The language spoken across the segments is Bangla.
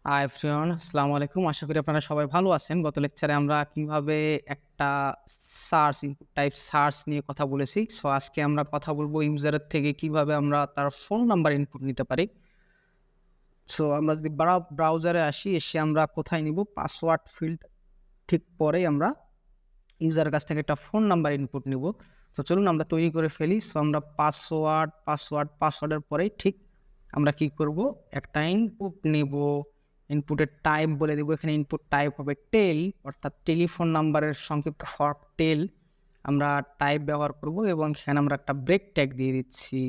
হাই এভরিওয়ান, আসসালামু আলাইকুম। আশা করি আপনারা সবাই ভালো আছেন। গত লেকচারে আমরা কিভাবে একটা ইনপুট টাইপ সার্চ নিয়ে কথা বলেছি। সো আজকে আমরা কথা বলবো ইউজারের থেকে কিভাবে আমরা তার ফোন নাম্বার ইনপুট নিতে পারি। সো আমরা যদি ব্রাউজারে আসি, এসে আমরা কোথায় নিব? পাসওয়ার্ড ফিল্ড ঠিক পরেই আমরা ইউজারের কাছ থেকে একটা ফোন নাম্বার ইনপুট নিব। তো চলুন আমরা তৈরি করে ফেলি। সো আমরা পাসওয়ার্ডের পরেই ঠিক আমরা কি করব? একটা ইনপুট নেব। ইনপুটের টাইপ বলে দেবো। এখানে ইনপুট টাইপ হবে টেল, অর্থাৎ টেলিফোন নাম্বারের সংক্ষিপ্ত ফর্ম টেল। আমরা টাইপ ব্যবহার করব এবং এখানে আমরা একটা ব্রেক ট্যাগ দিয়ে দিচ্ছি।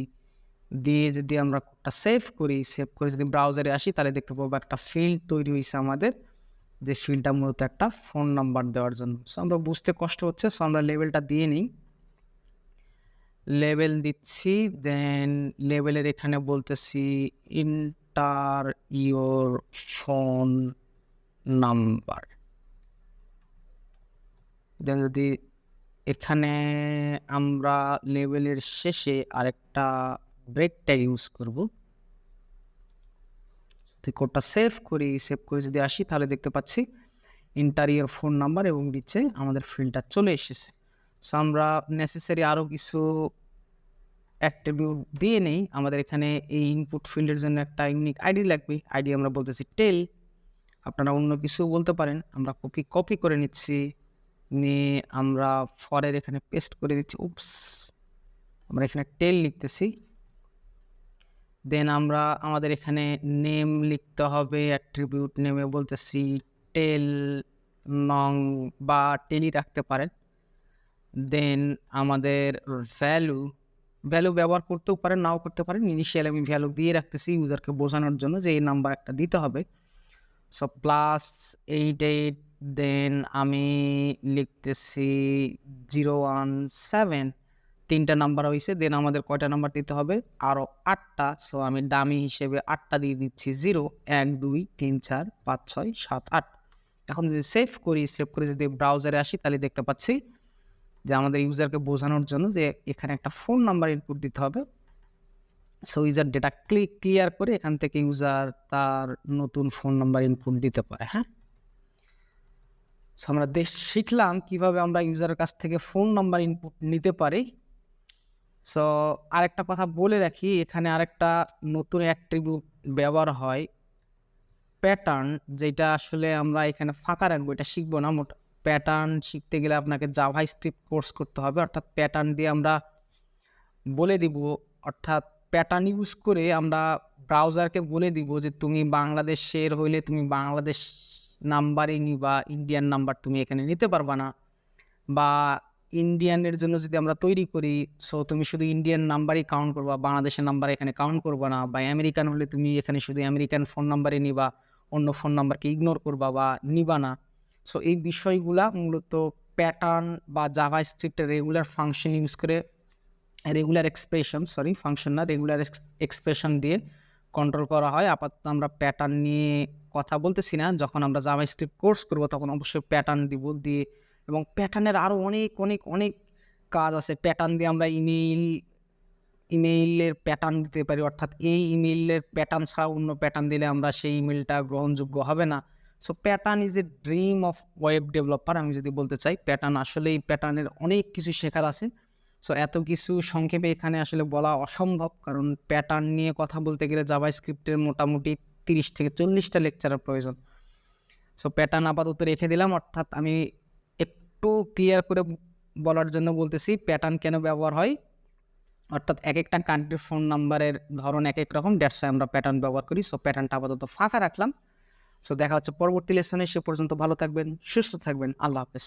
দিয়ে যদি আমরা কোডটা সেভ করে যদি ব্রাউজারে আসি, তাহলে দেখতে পাবো একটা ফিল্ড তৈরি হয়েছে আমাদের, যে ফিল্ডটা মূলত একটা ফোন নাম্বার দেওয়ার জন্য। সো আমরা বুঝতে কষ্ট হচ্ছে, সো আমরা লেভেলটা দিয়ে নিই। লেভেল দিচ্ছি, দেন লেভেলের এখানে বলতেছি ইন্টার ইওর ফোন নাম্বার। দেন যদি এখানে আমরা লেভেলের শেষে আরেকটা ব্রেক ট্যাগ ইউজ করব। কোডটা সেভ করে যদি আসি, তাহলে দেখতে পাচ্ছি ইন্টার ইওর ফোন নাম্বার এবং নিচে আমাদের ফিল্ডটা চলে এসেছে। সো আমরা নেসেসারি আরও কিছু অ্যাট্রিবিউট দিয়ে নেই। আমাদের এখানে এই ইনপুট ফিল্ডের জন্য একটা ইউনিক আইডি লাগবে। আইডি আমরা বলতেছি টেল, আপনারা অন্য কিছু বলতে পারেন। আমরা কপি করে নিচ্ছি, নিয়ে আমরা ফরের এখানে পেস্ট করে দিচ্ছি। আমরা এখানে টেল লিখতেছি। দেন আমরা আমাদের এখানে নেম লিখতে হবে। অ্যাট্রিবিউট নেমে বলতেছি টেল নং বা টেলই রাখতে পারেন। দেন আমাদের ভ্যালু ব্যবহার করতেও পারেন, নাও করতে পারেন। ইনিশিয়াল আমি ভ্যালু দিয়ে রাখতেছি ইউজারকে বোঝানোর জন্য যে এই নাম্বার একটা দিতে হবে। সো +88, দেন আমি লিখতেছি 017, 3টা নাম্বার হয়েছে। দেন আমাদের কয়টা নাম্বার দিতে হবে? আরও 8টা। সো আমি ডামি হিসেবে 8টা দিয়ে দিচ্ছি। 0 1 2 3 4 5 6 7 8। এখন যদি সেভ করে যদি ব্রাউজারে আসি, তাহলে দেখতে পাচ্ছি যে আমাদের ইউজারকে বোঝানোর জন্য যে এখানে একটা ফোন নাম্বার ইনপুট দিতে হবে। সো ইউজার ডেটা ক্লিয়ার করে এখান থেকে ইউজার তার নতুন ফোন নাম্বার ইনপুট দিতে পারে। হ্যাঁ, সো আমরা শিখলাম কিভাবে আমরা ইউজারের কাছ থেকে ফোন নাম্বার ইনপুট নিতে পারি। সো আরেকটা কথা বলে রাখি, এখানে আরেকটা নতুন অ্যাট্রিবিউট ব্যবহার হয়, প্যাটার্ন, যেটা আসলে আমরা এখানে ফাঁকা রাখবো, এটা শিখবো না। প্যাটার্ন শিখতে গেলে আপনাকে জাভাস্ক্রিপ্ট কোর্স করতে হবে। অর্থাৎ প্যাটার্ন দিয়ে আমরা বলে দিব, অর্থাৎ প্যাটার্ন ইউজ করে আমরা ব্রাউজারকে বলে দিব যে তুমি বাংলাদেশের হইলে তুমি বাংলাদেশ নাম্বারই নিবা, ইন্ডিয়ান নাম্বার তুমি এখানে নিতে পারবা না। বা ইন্ডিয়ানের জন্য যদি আমরা তৈরি করি, সো তুমি শুধু ইন্ডিয়ান নাম্বারই কাউন্ট করবা, বাংলাদেশের নাম্বার এখানে কাউন্ট করবা না। বা আমেরিকান হলে তুমি এখানে শুধু আমেরিকান ফোন নাম্বারই নিবা, অন্য ফোন নাম্বারকে ইগনোর করবা বা নিবা না। সো এই বিষয়গুলা মূলত প্যাটার্ন বা জাভাস্ক্রিপ্টের রেগুলার ফাংশন ইউজ করে, রেগুলার এক্সপ্রেশন দিয়ে কন্ট্রোল করা হয়। আপাতত আমরা প্যাটার্ন নিয়ে কথা বলতেছি না। যখন আমরা জাভাস্ক্রিপ্ট কোর্স করব তখন অবশ্যই প্যাটার্ন দিয়ে এবং প্যাটার্নের আরও অনেক কাজ আছে। প্যাটার্ন দিয়ে আমরা ইমেইলের প্যাটার্ন দিতে পারি, অর্থাৎ এই ইমেইলের প্যাটার্ন ছাড়া অন্য প্যাটার্ন দিলে আমরা সেই ইমেইলটা গ্রহণযোগ্য হবে না। So pattern is a dream of web developer. আমি যদি বলতে চাই, প্যাটার্ন আসলেই, প্যাটার্নের অনেক কিছু শেখার আছে। সো এত কিছু সংক্ষেপে এখানে আসলে বলা অসম্ভব, কারণ প্যাটার্ন নিয়ে কথা বলতে গেলে জাভাস্ক্রিপ্টের মোটামুটি 30 থেকে 40টা লেকচারের প্রয়োজন। সো প্যাটার্ন আপাতত রেখে দিলাম। অর্থাৎ আমি একটু ক্লিয়ার করে বলার জন্য বলতেছি প্যাটার্ন কেন ব্যবহার হয়। অর্থাৎ এক একটা কান্ট্রির ফোন নাম্বারের ধরন এক এক রকম, দ্যাটস আমরা প্যাটার্ন ব্যবহার করি। সো প্যাটার্নটা আপাতত ফাঁকা রাখলাম। সো দেখা হচ্ছে পরবর্তী লেসনে। সে পর্যন্ত ভালো থাকবেন, সুস্থ থাকবেন। আল্লাহ হাফেজ।